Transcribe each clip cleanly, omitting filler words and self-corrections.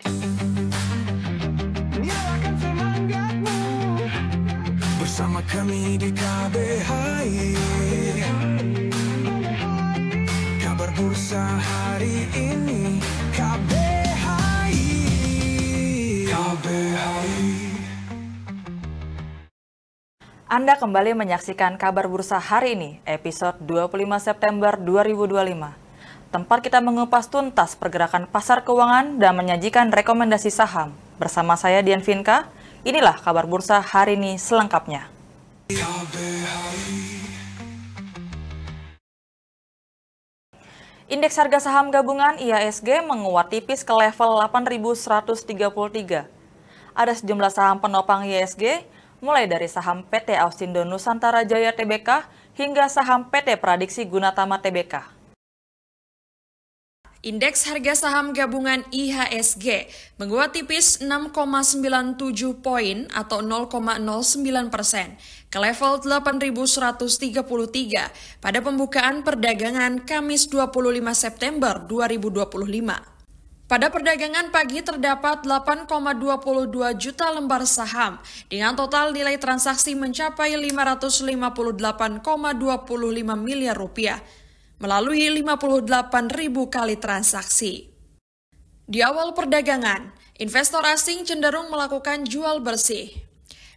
Nyalakan semangatmu bersama kami di KBHI. Kabar bursa hari ini KBHI. Anda kembali menyaksikan kabar bursa hari ini, episode 25 September 2025. Tempat kita mengupas tuntas pergerakan pasar keuangan dan menyajikan rekomendasi saham. Bersama saya Dian Vinka, inilah kabar bursa hari ini selengkapnya. Indeks harga saham gabungan IHSG menguat tipis ke level 8.133. Ada sejumlah saham penopang IHSG, mulai dari saham PT Ausindo Nusantara Jaya Tbk hingga saham PT Pradiksi Gunatama Tbk. Indeks harga saham gabungan IHSG menguat tipis 6,97 poin atau 0,09% ke level 8.133 pada pembukaan perdagangan Kamis 25 September 2025. Pada perdagangan pagi terdapat 8,22 juta lembar saham dengan total nilai transaksi mencapai 558,25 miliar rupiah melalui 58.000 kali transaksi. Di awal perdagangan, investor asing cenderung melakukan jual bersih.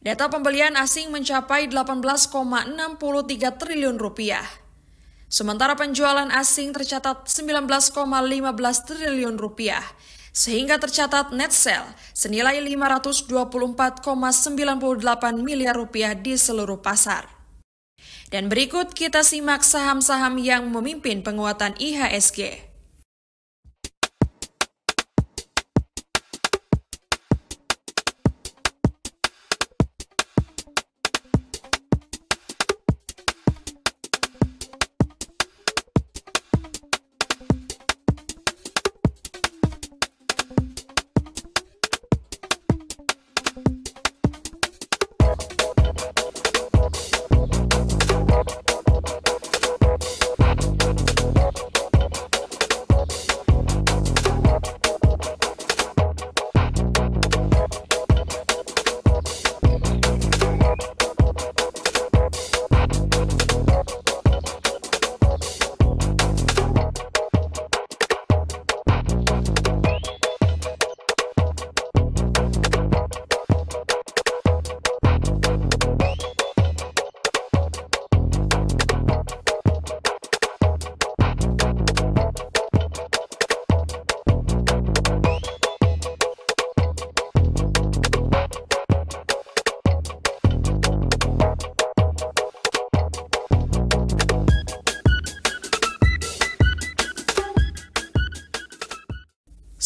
Data pembelian asing mencapai 18,63 triliun rupiah. Sementara penjualan asing tercatat 19,15 triliun rupiah, sehingga tercatat net sale senilai 524,98 miliar rupiah di seluruh pasar. Dan berikut kita simak saham-saham yang memimpin penguatan IHSG.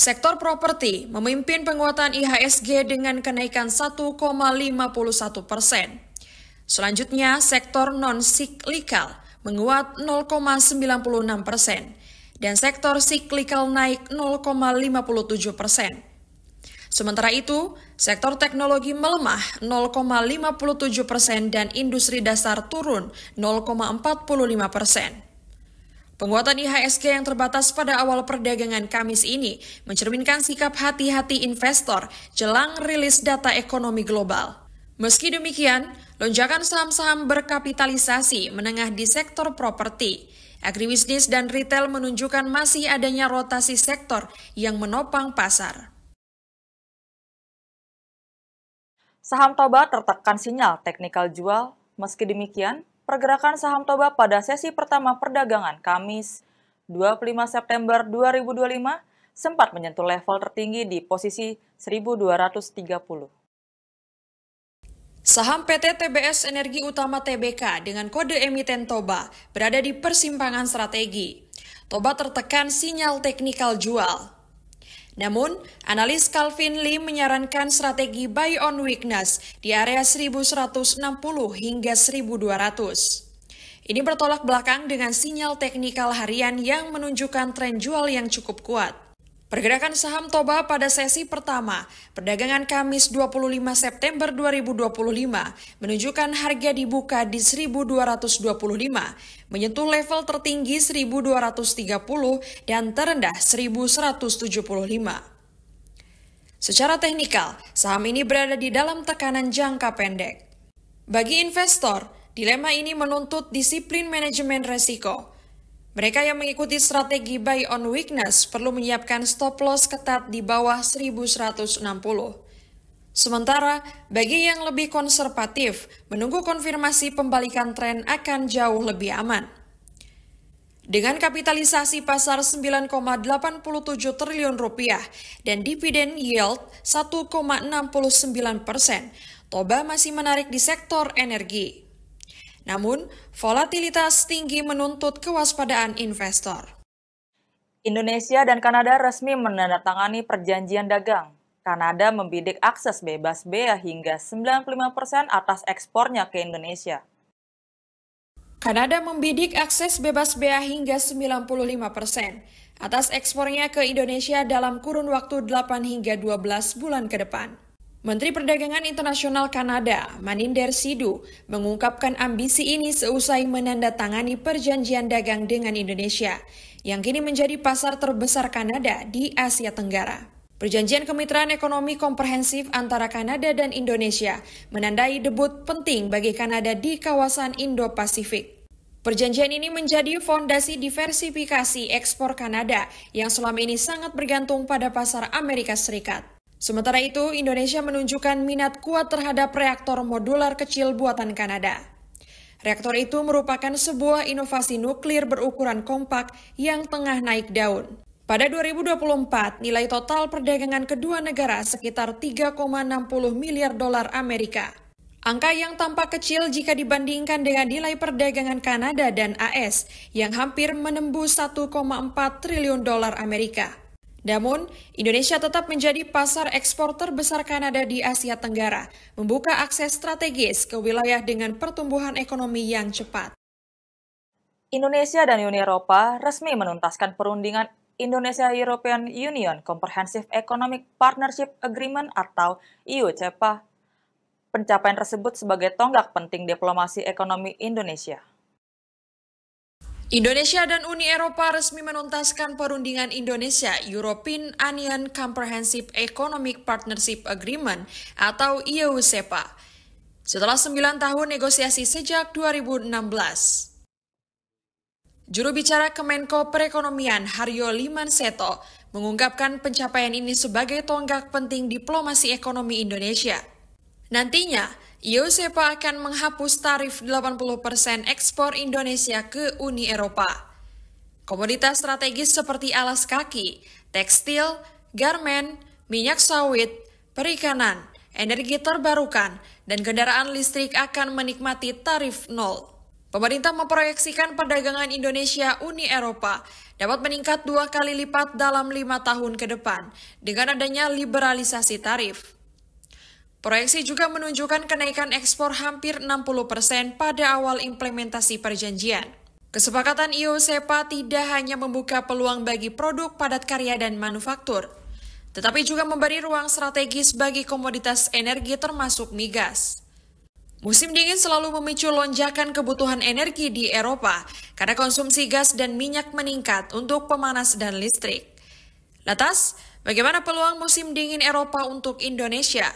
Sektor properti memimpin penguatan IHSG dengan kenaikan 1,51%. Selanjutnya, sektor non-siklikal menguat 0,96% dan sektor siklikal naik 0,57%. Sementara itu, sektor teknologi melemah 0,57% dan industri dasar turun 0,45%. Penguatan IHSG yang terbatas pada awal perdagangan Kamis ini mencerminkan sikap hati-hati investor jelang rilis data ekonomi global. Meski demikian, lonjakan saham-saham berkapitalisasi menengah di sektor properti, agribisnis dan retail menunjukkan masih adanya rotasi sektor yang menopang pasar. Saham Toba tertekan sinyal teknikal jual. Meski demikian, pergerakan saham Toba pada sesi pertama perdagangan Kamis 25 September 2025 sempat menyentuh level tertinggi di posisi 1.230. Saham PT TBS Energi Utama Tbk dengan kode emiten Toba berada di persimpangan strategi. Toba tertekan sinyal teknikal jual. Namun, analis Calvin Lee menyarankan strategi buy on weakness di area 1160 hingga 1200. Ini bertolak belakang dengan sinyal teknikal harian yang menunjukkan tren jual yang cukup kuat. Pergerakan saham Toba pada sesi pertama, perdagangan Kamis 25 September 2025, menunjukkan harga dibuka di 1.225, menyentuh level tertinggi 1.230 dan terendah 1.175. Secara teknikal, saham ini berada di dalam tekanan jangka pendek. Bagi investor, dilema ini menuntut disiplin manajemen resiko. Mereka yang mengikuti strategi buy on weakness perlu menyiapkan stop loss ketat di bawah 1160. Sementara, bagi yang lebih konservatif, menunggu konfirmasi pembalikan tren akan jauh lebih aman. Dengan kapitalisasi pasar 9,87 triliun rupiah dan dividen yield 1,69%, Toba masih menarik di sektor energi. Namun, volatilitas tinggi menuntut kewaspadaan investor. Indonesia dan Kanada resmi menandatangani perjanjian dagang. Kanada membidik akses bebas bea hingga 95% atas ekspornya ke Indonesia. Kanada membidik akses bebas bea hingga 95% atas ekspornya ke Indonesia dalam kurun waktu 8 hingga 12 bulan ke depan. Menteri Perdagangan Internasional Kanada, Maninder Sidhu, mengungkapkan ambisi ini seusai menandatangani perjanjian dagang dengan Indonesia, yang kini menjadi pasar terbesar Kanada di Asia Tenggara. Perjanjian Kemitraan Ekonomi Komprehensif antara Kanada dan Indonesia menandai debut penting bagi Kanada di kawasan Indo-Pasifik. Perjanjian ini menjadi fondasi diversifikasi ekspor Kanada yang selama ini sangat bergantung pada pasar Amerika Serikat. Sementara itu, Indonesia menunjukkan minat kuat terhadap reaktor modular kecil buatan Kanada. Reaktor itu merupakan sebuah inovasi nuklir berukuran kompak yang tengah naik daun. Pada 2024, nilai total perdagangan kedua negara sekitar 3,60 miliar dolar Amerika. Angka yang tampak kecil jika dibandingkan dengan nilai perdagangan Kanada dan AS yang hampir menembus 1,4 triliun dolar Amerika. Namun, Indonesia tetap menjadi pasar ekspor terbesar Kanada di Asia Tenggara, membuka akses strategis ke wilayah dengan pertumbuhan ekonomi yang cepat. Indonesia dan Uni Eropa resmi menuntaskan perundingan Indonesia-European Union Comprehensive Economic Partnership Agreement atau EU-CEPA. Pencapaian tersebut sebagai tonggak penting diplomasi ekonomi Indonesia. Indonesia dan Uni Eropa resmi menuntaskan perundingan Indonesia-European Union Comprehensive Economic Partnership Agreement atau EU-CEPA setelah 9 tahun negosiasi sejak 2016. Juru bicara Kemenko Perekonomian Haryo Limanseto mengungkapkan pencapaian ini sebagai tonggak penting diplomasi ekonomi Indonesia. Nantinya, EU-CEPA akan menghapus tarif 80% ekspor Indonesia ke Uni Eropa. Komoditas strategis seperti alas kaki, tekstil, garmen, minyak sawit, perikanan, energi terbarukan, dan kendaraan listrik akan menikmati tarif nol. Pemerintah memproyeksikan perdagangan Indonesia-Uni Eropa dapat meningkat 2 kali lipat dalam 5 tahun ke depan dengan adanya liberalisasi tarif. Proyeksi juga menunjukkan kenaikan ekspor hampir 60% pada awal implementasi perjanjian. Kesepakatan EU-CEPA tidak hanya membuka peluang bagi produk padat karya dan manufaktur, tetapi juga memberi ruang strategis bagi komoditas energi termasuk migas. Musim dingin selalu memicu lonjakan kebutuhan energi di Eropa karena konsumsi gas dan minyak meningkat untuk pemanas dan listrik. Lantas, bagaimana peluang musim dingin Eropa untuk Indonesia?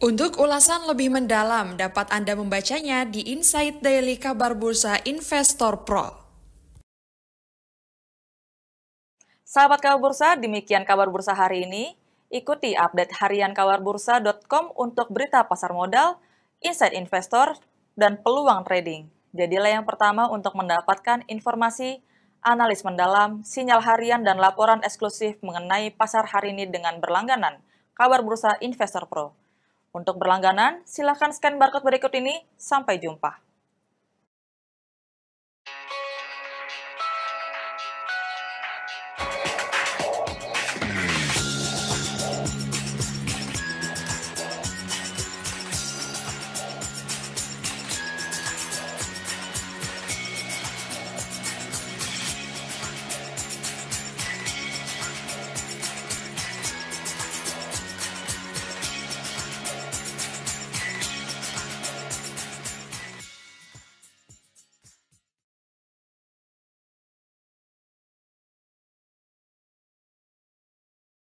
Untuk ulasan lebih mendalam, dapat Anda membacanya di Insight Daily Kabar Bursa Investor Pro. Sahabat Kabar Bursa, demikian Kabar Bursa hari ini. Ikuti update harian kabarbursa.com untuk berita pasar modal, insight investor, dan peluang trading. Jadilah yang pertama untuk mendapatkan informasi, analis mendalam, sinyal harian, dan laporan eksklusif mengenai pasar hari ini dengan berlangganan Kabar Bursa Investor Pro. Untuk berlangganan, silakan scan barcode berikut ini. Sampai jumpa.